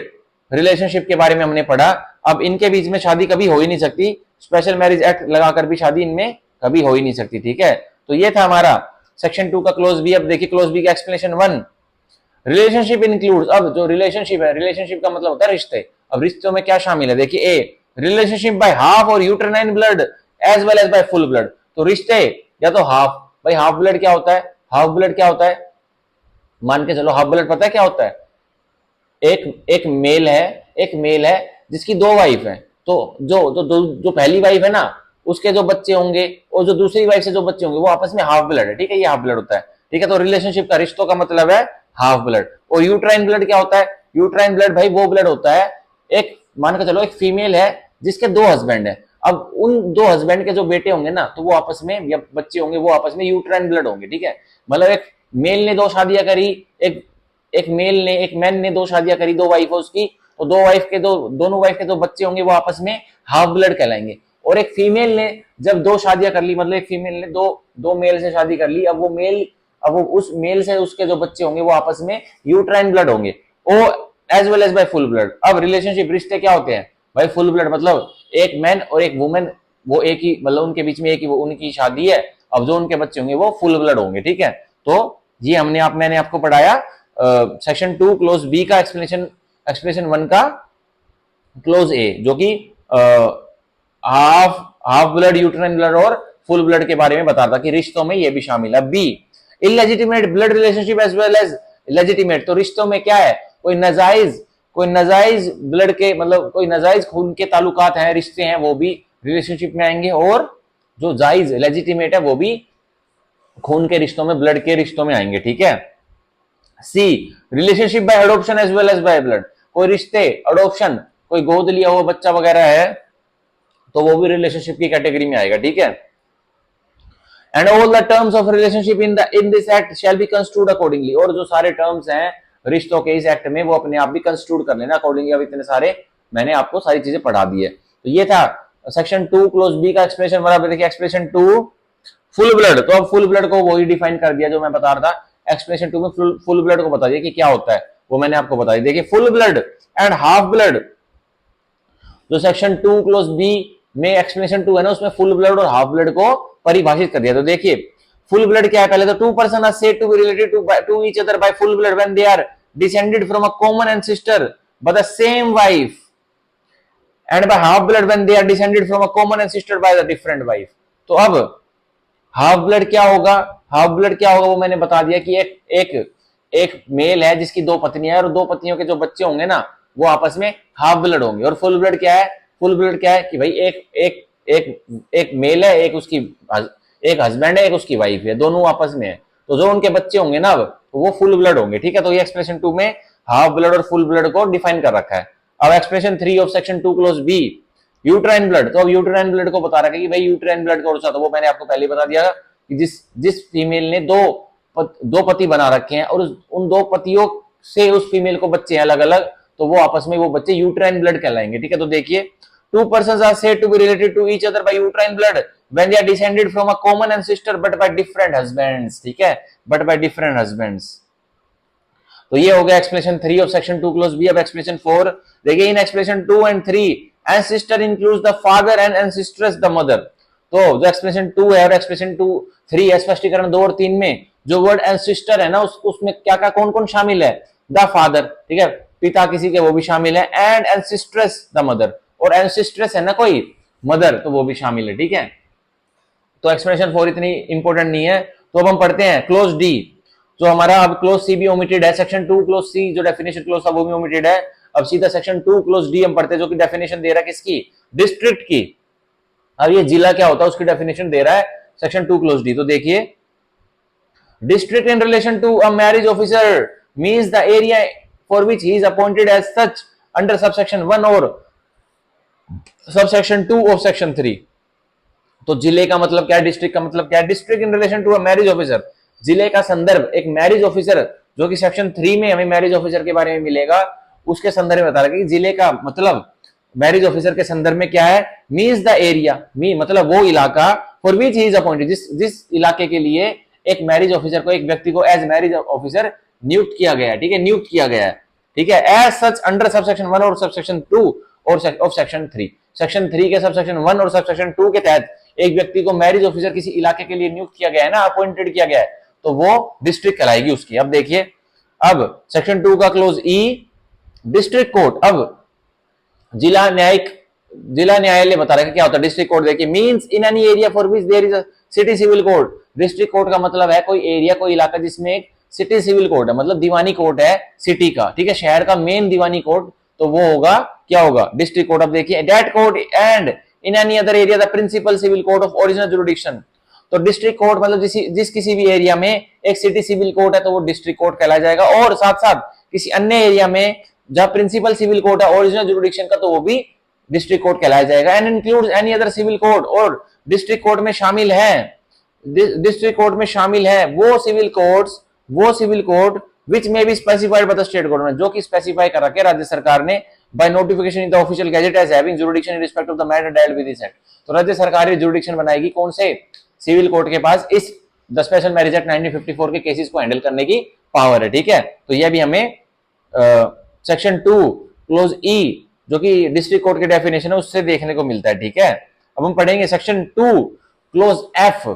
रिलेशनशिप के बारे में हमने पढ़ा। अब इनके बीच में शादी कभी हो ही नहीं सकती, स्पेशल मैरिज एक्ट लगाकर भी शादी इनमें कभी हो ही नहीं सकती। ठीक है, तो ये था हमारा सेक्शन 2 का क्लोज बी। अब देखिए क्लोज बी का एक्सप्लेनेशन 1, रिलेशनशिप इंक्लूड्स, अब जो रिलेशनशिप है, रिलेशनशिप का मतलब होता है रिश्ते। अब रिश्तों में क्या शामिल है, देखिए a relationship by half or uterine blood as well as by full blood, तो रिश्ते या तो हाफ, भाई हाफ ब्लड क्या होता है, हाफ ब्लड क्या होता है, मान के चलो हाफ ब्लड पता है क्या होता है, एक मेल है जिसकी 2 वाइफ है, तो जो पहली वाइफ है ना उसके जो बच्चे होंगे और जो दूसरी वाइफ से जो बच्चे होंगे वो आपस में हाफ ब्लड है। ठीक है, ये हाफ ब्लड होता है। ठीक है, तो रिलेशनशिप का रिश्तों का मतलब है हाफ ब्लड। और यूट्राइन ब्लड क्या होता है, यूट्राइन ब्लड भाई वो ब्लड होता है, एक मान के चलो एक फीमेल है जिसके 2 हस्बैंड है, अब उन 2 हस्बैंड के जो बेटे होंगे ना तो वो आपस में, या बच्चे होंगे वो आपस में यूट्राइन ब्लड होंगे। ठीक है, मतलब एक मेल ने 2 शादियां करी, एक मैन ने 2 शादियां करी, 2 वाइफ है उसकी, तो दोनों वाइफ के जो बच्चे होंगे वो आपस में हाफ ब्लड कहलाएंगे। और एक फीमेल ने जब 2 शादियां कर ली, मतलब एक फीमेल ने दो मेल से शादी कर ली, अब वो उस मेल से उसके जो बच्चे होंगे वो आपस में यूट्राइन ब्लड होंगे, or as well as by full blood. अब रिलेशनशिप रिश्ते क्या होते हैं भाई, फुल ब्लड मतलब एक मैन और एक वुमेन, वो एक ही मतलब उनके बीच में एक ही वो उनकी शादी है, अब जो उनके बच्चे होंगे वो फुल ब्लड होंगे। ठीक है, तो ये मैंने आपको पढ़ाया सेक्शन 2 क्लोज बी का एक्सप्लेनेशन 1 का क्लोज ए, जो कि हाफ ब्लड, यूट्राइन ब्लड और फुल ब्लड के बारे में बताता कि रिश्तों में ये भी शामिल है। B illegitimate blood relationship as well as legitimate, तो रिश्तों में क्या है, कोई नजायज ब्लड के मतलब कोई नजायज खून के ताल्लुकात हैं, रिश्ते हैं, वो भी रिलेशनशिप में आएंगे, और जो जायज लेजिटिमेट है वो भी खून के रिश्तों में, ब्लड के रिश्तों में आएंगे। ठीक है, C relationship by adoption as well as by blood, कोई रिश्ते अडॉप्शन, कोई गोद लिया हुआ बच्चा वगैरह है तो वो भी रिलेशनशिप की कैटेगरी में आएगा। ठीक है, and all the terms of relationship in this act shall be construed accordingly, और जो सारे टर्म्स हैं रिश्तों के इस एक्ट में वो अपने आप भी कंस्ट्रूड कर लेना अकॉर्डिंगली। अब इतने सारे मैंने आपको सारी चीजें पढ़ा दी है। तो ये था सेक्शन 2 क्लोज बी का एक्सप्लेनेशन। बराबर देखिए एक्सप्लेनेशन 2 फुल ब्लड, तो अब फुल ब्लड को वही डिफाइन कर दिया जो मैं बता रहा था। एक्सप्लेनेशन 2 में फुल ब्लड को बता दिया कि क्या होता है, वो मैंने आपको बता दिया। देखिए full blood and half blood, जो सेक्शन 2 क्लोज बी में एक्सप्लेनेशन 2 है ना उसमें फुल ब्लड और हाफ ब्लड को परिभाषित कर दिया। तो देखिए फुल ब्लड क्या है, पहले तो 2 person are said to be related to each other by full blood when they are descended from a common ancestor by the same wife, and by half blood when they are descended from a common ancestor by the different wife। तो अब half blood क्या होगा, half blood क्या होगा वो मैंने बता दिया कि एक एक एक मेल है जिसकी दो पत्नियां हैं और दो पत्नियों के जो बच्चे होंगे ना वो आपस में हाफ ब्लड होंगे। और फुल ब्लड क्या है, फुल ब्लड क्या है कि भाई एक एक एक एक मेल है, एक उसकी एक हस्बैंड है, एक उसकी वाइफ है, दोनों आपस में है, तो जो उनके बच्चे होंगे ना अब तो वो फुल ब्लड होंगे। ठीक है, तो ये एक्सप्रेशन 2 में हाफ ब्लड और फुल ब्लड को डिफाइन कर रखा है। अब expression 3 of section 2 clause B, uterine blood. तो अब यूट्राइन ब्लड को बता रखा है कि भाई यूट्राइन ब्लड कौन सा, तो वो मैंने आपको पहले बता दिया कि जिस जिस फीमेल ने दो पति बना रखे हैं और उन दो पतियों से उस फीमेल को बच्चे हैं अलग अलग, तो वो आपस में वो बच्चे यूट्राइन ब्लड कहलाएंगे। ठीक है, तो देखिए two persons are said to be related to each other by uterine blood when they are descended from a common ancestor but by different husbands। ठीक है, but by different husbands। तो ये हो गया explanation 3 of section 2 clause B. अब explanation 4 देखिए, in explanation 2 and 3 ancestor includes the father and ancestress the mother. तो जो एक्सप्लेनेशन 2 है और एक्सप्लेनेशन 3 है, स्पष्टीकरण 2 और 3 में जो वर्ड एंसेस्टर है ना उसमें क्या क्या कौन कौन शामिल है, द फादर, ठीक है, पिता किसी के वो भी शामिल है, एंड एंसेस्ट्रेस द मदर, और एंसेस्ट्रेस है ना कोई मदर तो वो भी शामिल है। ठीक है, तो एक्सप्लेनेशन 4 इतनी इंपॉर्टेंट नहीं है। तो अब हम पढ़ते हैं क्लोज डी, जो हमारा अब क्लोज सी भी ओमिटेड है, सेक्शन 2 क्लोज सी जो डेफिनेशन क्लोज था वो भी ओमिटेड है। अब सीधा सेक्शन 2 क्लोज डी हम पढ़ते हैं, जो कि डेफिनेशन दे रहा है किसकी, डिस्ट्रिक्ट की। अब ये जिला क्या होता है उसकी डेफिनेशन दे रहा है सेक्शन 2 क्लोज डी। तो देखिए, district in relation to a marriage officer means the area for which he is appointed as such under subsection 1 और सबसेक्शन 2 ऑफ सेक्शन 3। तो जिले का मतलब क्या है, डिस्ट्रिक्ट का मतलब क्या है, district in relation to a marriage officer, जिले का संदर्भ एक मैरिज ऑफिसर, जो कि सेक्शन 3 में हमें मैरिज ऑफिसर के बारे में मिलेगा, उसके संदर्भ में बता रहा है कि जिले का मतलब मैरिज ऑफिसर के संदर्भ में क्या है, मीन्स द एरिया, मी मतलब वो इलाका, for which he is appointed, जिस इलाके के लिए एक मैरिज ऑफिसर को, एक व्यक्ति को एज मैरिज ऑफिसर नियुक्त किया गया है। ठीक है, नियुक्त किया गया है। ठीक है, एज सच अंडर सबसेक्शन 1 और सबसेक्शन 2 और ऑफ सेक्शन 3। सेक्शन 3 के सबसेक्शन 1 और सबसेक्शन 2 के तहत एक व्यक्ति को मैरिज ऑफिसर किसी इलाके के लिए नियुक्त किया गया है ना, अपॉइंटेड किया गया है, तो वो डिस्ट्रिक्ट कहलाएगी उसकी। अब देखिए, अब सेक्शन 2 का क्लोज ई, डिस्ट्रिक्ट कोर्ट। अब जिला न्यायालय बता रहा है क्या होता है डिस्ट्रिक्ट कोर्ट। देखिए, means in any area for which there is a city civil court. District court का मतलब है कोई एरिया, कोई इलाका जिसमें एक सिटी सिविल कोर्ट है, मतलब दीवानी कोर्ट है सिटी का। ठीक है, शहर का मेन दीवानी कोर्ट, तो वो होगा क्या होगा, डिस्ट्रिक्ट कोर्ट। अब देखिए, that court and in any other area the principal civil court of original jurisdiction. तो डिस्ट्रिक्ट कोर्ट मतलब जिस किसी भी एरिया में एक सिटी सिविल कोर्ट है तो वो डिस्ट्रिक्ट कोर्ट कहलाया जाएगा, और साथ साथ किसी अन्य एरिया में जहां प्रिंसिपल सिविल कोर्ट है ओरिजिनल जुरिडिक्शन का, तो वो भी डिस्ट्रिक्ट कोर्ट कहलाया जाएगा। And includes any other civil court, और डिस्ट्रिक्ट कोर्ट में शामिल है, डिस्ट्रिक्ट कोर्ट में शामिल है वो civil court which may be specified by the state government, जो कि स्पेसिफाई कर रखे राज्य सरकार ने by notification in the official gazette as having jurisdiction in respect of the matter dealt with this act. तो राज्य सरकार ये जुरिडिक्शन बनाएगी कौन से सिविल कोर्ट के पास इस द स्पेशल मैरिज एक्ट 1954 के केसेस को हैंडल करने की पावर है। ठीक है, तो ये भी हमें सेक्शन 2 क्लोज ई जो कि डिस्ट्रिक्ट कोर्ट की डेफिनेशन है उससे देखने को मिलता है। ठीक है, अब हम पढ़ेंगे सेक्शन 2 क्लोज एफ,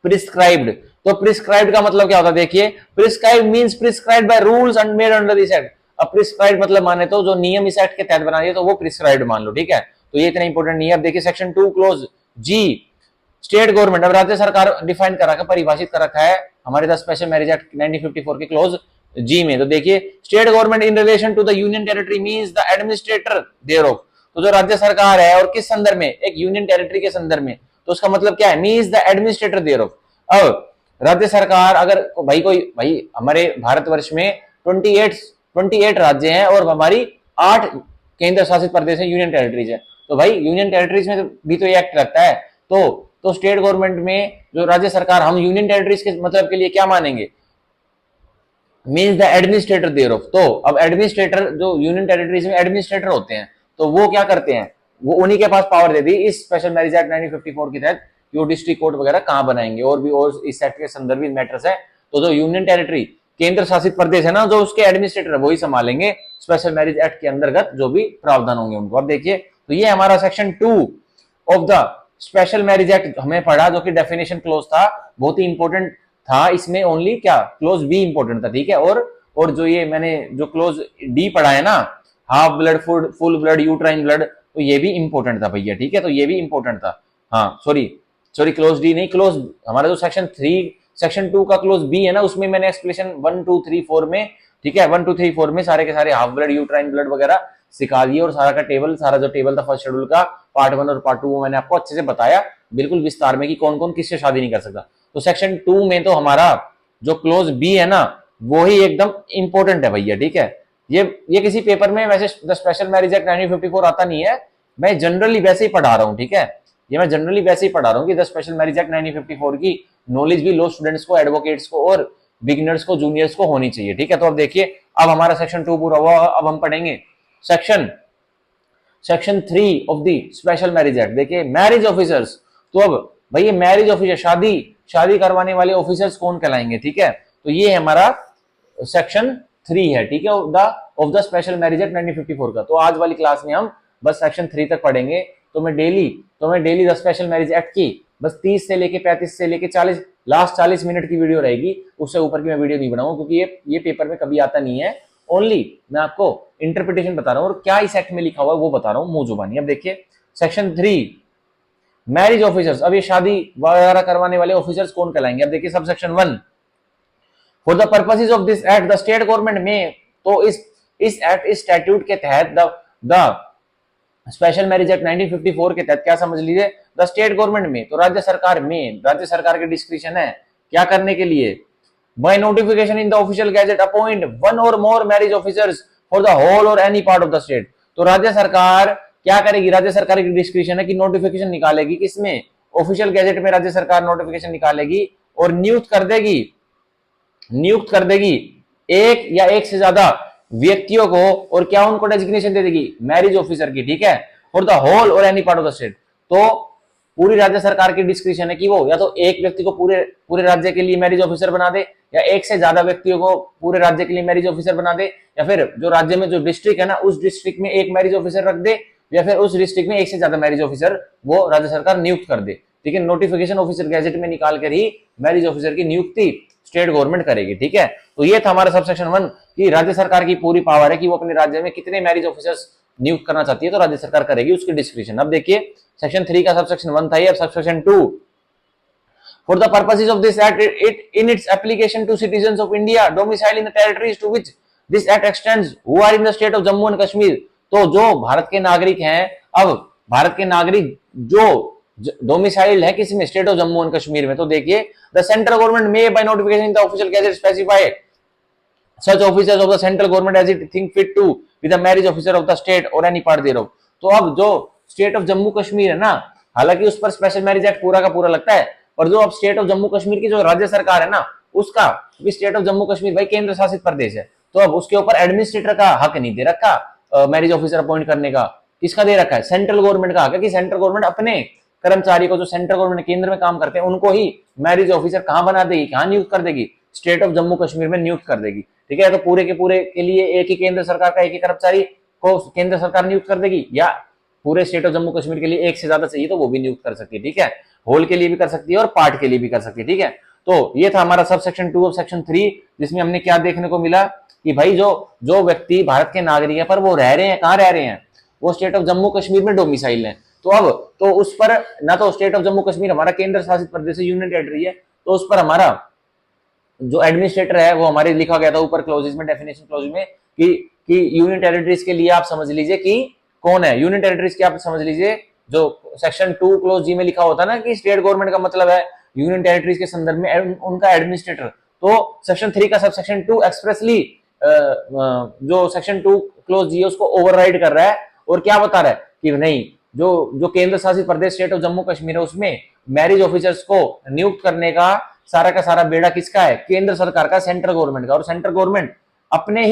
प्रिस्क्राइब्ड। तो प्रिस्क्राइब्ड का मतलब क्या होता है, देखिए, prescribe means prescribed by rules and made under this act. अब प्रिस्क्राइब्ड मतलब माने तो जो नियम इस एक्ट के तहत बना दिए तो वो प्रिस्क्राइब्ड मान लो। ठीक है, तो ये इतना इंपॉर्टेंट नहीं है। अब देखिए सेक्शन 2 क्लोज जी, स्टेट गवर्नमेंट। अब राज्य सरकार डिफाइन कर रखा है, परिभाषित कर रखा है हमारे द स्पेशल मैरिज एक्ट 1954 के क्लोज जी में। तो देखिए, state government in relation to the union territory means the administrator thereof. तो जो राज्य सरकार है और किस संदर्भ में, एक यूनियन टेरिटरी के संदर्भ में, तो उसका मतलब क्या है, मींस द एडमिनिस्ट्रेटर देयरऑफ। अब राज्य सरकार अगर भाई हमारे भारतवर्ष में 28 राज्य हैं और हमारी 8 केंद्र शासित प्रदेश हैं, यूनियन टेरिटरीज है। तो भाई यूनियन टेरिटरीज में भी तो ये एक्ट लगता है, तो स्टेट गवर्नमेंट में जो राज्य सरकार, हम यूनियन टेरिटरीज के मतलब के लिए क्या मानेंगे, मींस द एडमिनिस्ट्रेटर देयरऑफ। तो अब एडमिनिस्ट्रेटर जो यूनियन टेरिटरीज में एडमिनिस्ट्रेटर होते हैं, तो वो क्या करते हैं, वो उन्हीं के पास पावर दे दी इस स्पेशल मैरिज एक्ट 1954 के तहत कि वो डिस्ट्रिक्ट कोर्ट वगैरह कहां बनाएंगे, और भी और इस एक्ट के संदर्भित मैटर्स है। तो जो यूनियन टेरिटरी केंद्र शासित प्रदेश है ना, जो उसके एडमिनिस्ट्रेटर है वही संभालेंगे स्पेशल मैरिज एक्ट के अंतर्गत जो भी प्रावधान होंगे उनको। अब देखिए, तो ये हमारा section 2 of the special marriage act हमें पढ़ा, जो कि डेफिनेशन क्लोज था, बहुत ही इंपॉर्टेंट था। इसमें ओनली क्या, क्लोज बी इंपॉर्टेंट था। ठीक है, और जो ये मैंने जो क्लोज डी पढ़ा है ना, half blood, full blood, uterine blood, तो ये भी इंपॉर्टेंट था भैया। ठीक है, तो ये भी इंपॉर्टेंट था। हाँ सॉरी, सॉरी क्लोज डी नहीं, क्लोज हमारा जो सेक्शन 2 का क्लोज बी है ना, उसमें मैंने एक्सप्लेनेशन 1 2 3 4 में, ठीक है, 1 2 3 4 में सारे के सारे हाफ ब्लड, यूट्राइन ब्लड वगैरह सिखा दिए, और सारा का टेबल, सारा जो टेबल था फर्स्ट शेड्यूल का पार्ट 1 और पार्ट 2 वो मैंने आपको अच्छे से बताया बिल्कुल विस्तार में कि कौन कौन किससे शादी नहीं कर सकता। तो सेक्शन 2 में तो हमारा जो क्लोज बी है ना वो ही एकदम इंपॉर्टेंट है भैया, ठीक है। ये किसी पेपर में वैसे द स्पेशल मैरिज एक्ट 1954 आता नहीं है, मैं जनरली वैसे ही पढ़ा रहा हूँ, ठीक है, ये मैं जनरली वैसे ही पढ़ा रहा हूँ कि द स्पेशल मैरिज एक्ट 1954 की नॉलेज भी लॉ स्टूडेंट्स को, एडवोकेट्स को और बिगिनर्स को, जूनियर्स को होनी चाहिए, ठीक है। तो अब देखिए, अब हमारा सेक्शन 2 पूरा हुआ, अब हम पढ़ेंगे section 3 of the special marriage act. देखिए मैरिज ऑफिसर्स, तो अब भाई मैरिज ऑफिसर, शादी करवाने वाले ऑफिसर्स कौन कहलाएंगे, ठीक है। तो ये हमारा सेक्शन 3 है, ठीक है, of the special marriage act 1954 का। तो आज वाली क्लास में हम बस सेक्शन 3 तक पढ़ेंगे। तो मैं daily the special marriage act की बस 30 से लेके 35 से लेके 40 लास्ट 40 मिनट की वीडियो रहेगी, उससे ऊपर की मैं वीडियो नहीं बनाऊंगा, क्योंकि ये पेपर में कभी आता नहीं है। ओनली मैं आपको इंटरप्रिटेशन बता रहा हूं और क्या इस एक्ट में लिखा हुआ है वो बता रहा हूं मुंह जुबानी। अब देखिए सेक्शन 3 मैरिज ऑफिसर्स, अब ये शादी वगैरह करवाने वाले ऑफिसर्स कौन कहलाएंगे। अब देखिए sub section 1 for the purposes of this act the state government में, तो इस एक्ट, इस स्टैट्यूट के तहत द स्पेशल मैरिज एक्ट 1954 के तहत क्या समझ लीजिए, द स्टेट गवर्नमेंट में, तो राज्य सरकार में, राज्य सरकार के डिस्क्रिप्शन है क्या करने के लिए, by notification in the official gazette appoint one और more marriage officers for the whole और any part of the state. तो राज्य सरकार क्या करेगी, राज्य सरकार की डिस्क्रिप्शन है कि नोटिफिकेशन निकालेगी, किसमें, ऑफिशियल गैजेट में राज्य सरकार नोटिफिकेशन निकालेगी और नियुक्त कर देगी एक या एक से ज्यादा व्यक्तियों को, और क्या उनको डेजिग्नेशन दे देगी, मैरिज ऑफिसर की, ठीक है, फॉर द होल और any part of the state. तो पूरी राज्य सरकार की डिस्क्रिप्शन है कि वो या तो एक व्यक्ति को पूरे राज्य के लिए मैरिज ऑफिसर बना दे, या एक से ज्यादा व्यक्तियों को पूरे राज्य के लिए मैरिज ऑफिसर बना दे, या फिर जो राज्य में जो डिस्ट्रिक्ट है ना उस डिस्ट्रिक्ट में एक मैरिज ऑफिसर रख दे, या फिर उस डिस्ट्रिक्ट में एक से ज्यादा मैरिज ऑफिसर वो राज्य सरकार नियुक्त कर दे, ठीक है। नोटिफिकेशन ऑफिसर गैजेट में निकाल कर ही मैरिज ऑफिसर की नियुक्ति स्टेट गवर्नमेंट करेगी, ठीक है। तो ये था हमारा सबसेक्शन 1 कि राज्य सरकार की पूरी पावर है कि वो अपने राज्य में कितने मैरिज ऑफिसर्स नियुक्त करना चाहती है, तो राज्य सरकार करेगी उसकी डिस्क्रिप्शन। अब देखिए सेक्शन 3 का सबसेक्शन 1 था, अब subsection 2 for the purposes of this act it in its application to citizens of India domicile in the territories to which this act extends who are in the state of Jammu and Kashmir. तो जो भारत के नागरिक हैं, अब भारत के नागरिक जो domiciled है किसमें, state of Jammu and Kashmir में, तो देखिए the central government may bye notification in the official gadget specify such officers of the central government as it think fit to be the marriage officer of the state or any part thereof। तो अब जो state of Jammu Kashmir है ना, हालांकि उस पर special marriage act पूरा का पूरा लगता है, पर जो अब स्टेट ऑफ जम्मू कश्मीर की जो राज्य सरकार है ना उसका, स्टेट ऑफ जम्मू कश्मीर भाई केंद्र शासित प्रदेश है, तो अब उसके ऊपर एडमिनिस्ट्रेटर का हक नहीं दे रखा मैरिज ऑफिसर अपॉइंट करने का, किसका दे रखा है, सेंट्रल गवर्नमेंट का हक है कि सेंट्रल गवर्नमेंट अपने कर्मचारी को, जो सेंट्रल गवर्नमेंट केंद्र में काम करते हैं, उनको ही मैरिज ऑफिसर कहां बना देगी, कहां नियुक्त कर देगी, स्टेट ऑफ जम्मू कश्मीर में नियुक्त कर देगी, ठीक है। तो पूरे के लिए एक ही केंद्र सरकार का एक ही कर्मचारी को केंद्र सरकार नियुक्त कर देगी, या पूरे स्टेट ऑफ जम्मू कश्मीर के लिए एक से ज्यादा चाहिए तो वो भी नियुक्त कर सकती है, ठीक है, होल के लिए भी कर सकती है और पार्ट के लिए भी कर सकती है, ठीक है। तो ये था हमारा सब सेक्शन 2 और सेक्शन 3, जिसमें हमने क्या देखने को मिला कि भाई जो व्यक्ति भारत के नागरिक है पर वो रह रहे हैं, कहां रह रहे हैं, वो स्टेट ऑफ जम्मू कश्मीर में डोमिसाइल है, तो अब तो उस पर ना तो स्टेट ऑफ जम्मू कश्मीर हमारा केंद्र शासित प्रदेश है, यूनियन टेरिटरी है, तो उस पर हमारा जो एडमिनिस्ट्रेटर है वो हमारे लिखा गया था ऊपर क्लॉजेज में, डेफिनेशन क्लॉज में कि यूनियन टेरिटरीज के लिए आप समझ लीजिए कि कौन है यूनियन टेरिटरीज के, आप समझ लीजिए जो सेक्शन 2 क्लॉज जी में लिखा होता ना कि स्टेट गवर्नमेंट का मतलब है यूनियन टेरिटरीज के संदर्भ में उनका एडमिनिस्ट्रेटर, तो सेक्शन 3 का सब सेक्शन 2 एक्सप्रेसली जो सेक्शन 2 क्लॉज जी है उसको ओवरराइड कर रहा है और क्या बता रहा है कि नहीं, जो केंद्र शासित प्रदेश स्टेट ऑफ जम्मू कश्मीर है उसमें मैरिज ऑफिसर्स को नियुक्त करने का सारा बेड़ा किसका है, केंद्र सरकार का, सेंट्रल गवर्नमेंट का, और सेंट्रल गवर्नमेंट अपने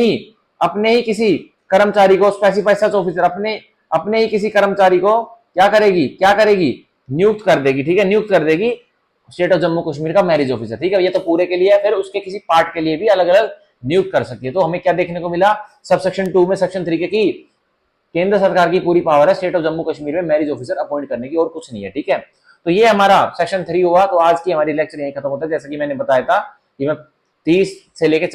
ही किसी कर्मचारी को स्पेसिफाई सच ऑफिसर अपने ही किसी कर्मचारी को क्या करेगी नियुक्त कर देगी, ठीक है, नियुक्त कर देगी स्टेट ऑफ जम्मू कश्मीर का मैरिज ऑफिसर, ठीक है। ये तो पूरे के लिए है, फिर उसके किसी पार्ट के लिए भी अलग अलग नियुक्त कर सकती है। तो हमें क्या देखने को मिला सब सेक्शन 2 में, सेक्शन 3 के की केंद्र सरकार की पूरी पावर है स्टेट ऑफ जम्मू कश्मीर में मैरिज ऑफिसर अपॉइंट करने की, और कुछ नहीं है, ठीक है। तो ये हमारा सेक्शन 3 हुआ। तो आज की हमारी लेक्चर यहीं खत्म होता है। जैसा कि मैंने बताया था कि मैं 30 से लेकर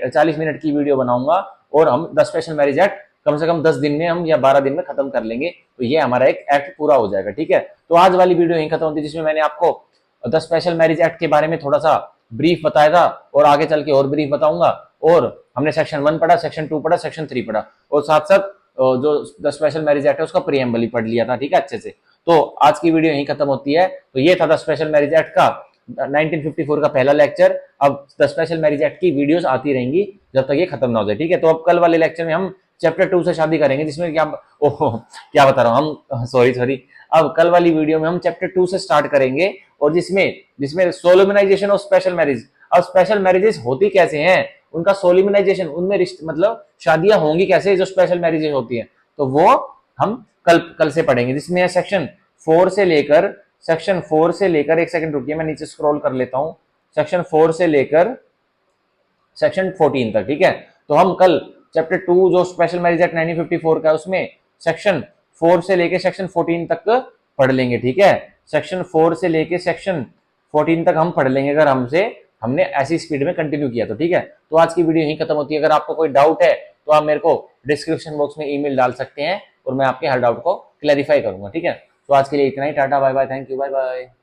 40 मिनट की वीडियो बनाऊंगा और हम द स्पेशल मैरिज एक्ट कम से कम 10 दिन में हम या 12 दिन में खत्म कर लेंगे, तो ये हमारा एक एक्ट पूरा हो जाएगा। ठीक है, तो आज वाली वीडियो यहीं खत्म होती है, जिसमें मैंने आपको द स्पेशल मैरिज एक्ट के बारे में थोड़ा सा ब्रीफ बताया था, और आगे चल के और ब्रीफ बताऊंगा। और हमने सेक्शन 1 पढ़ा, सेक्शन 2 पढ़ा, सेक्शन 3 पढ़ा, और साथ साथ जो द स्पेशल मैरिज एक्ट है उसका प्रीएम्बल ही पढ़ लिया था। ठीक है, अच्छे से। तो आज की वीडियो यहीं खत्म होती है। तो ये था द स्पेशल मैरिज एक्ट का 1954 का पहला लेक्चर। अब द स्पेशल मैरिज एक्ट की वीडियोस आती रहेंगी जब तक ये खत्म ना हो जाए। ठीक है, तो अब कल वाले लेक्चर में हम चैप्टर 2 से शादी करेंगे, जिसमें क्या, ओहो क्या बता रहा हूँ हम, सॉरी। अब कल वाली वीडियो में हम चैप्टर 2 से स्टार्ट करेंगे, और जिसमें सोलोमनाइजेशन ऑफ स्पेशल मैरिज। अब स्पेशल मैरिजेस होती कैसे हैं, उनका सोलिमनाइजेशन, उनमें रिश्ते मतलब शादियां होंगी कैसे जो स्पेशल मैरिजेस होती हैं, तो वो हम कल से पढ़ेंगे। जिसमें सेक्शन 4 से लेकर एक सेकंड रुकिए, मैं नीचे स्क्रॉल कर लेता हूं, सेक्शन 4 से लेकर सेक्शन 14 तक। ठीक है, तो हम कल चैप्टर 2 जो स्पेशल मैरिज एक्ट 1954 का है, उसमें सेक्शन 4 से लेकर सेक्शन 14 तक पढ़ लेंगे। ठीक है, सेक्शन 4 से लेकर सेक्शन 14 तक हम पढ़ लेंगे, अगर हमने ऐसी स्पीड में कंटिन्यू किया तो। ठीक है, तो आज की वीडियो यहीं खत्म होती है। अगर आपको कोई डाउट है तो आप मेरे को डिस्क्रिप्शन बॉक्स में ईमेल डाल सकते हैं, और मैं आपके हर डाउट को क्लैरिफाई करूंगा। ठीक है, तो आज के लिए इतना ही। Tata bye bye, thank you, bye bye.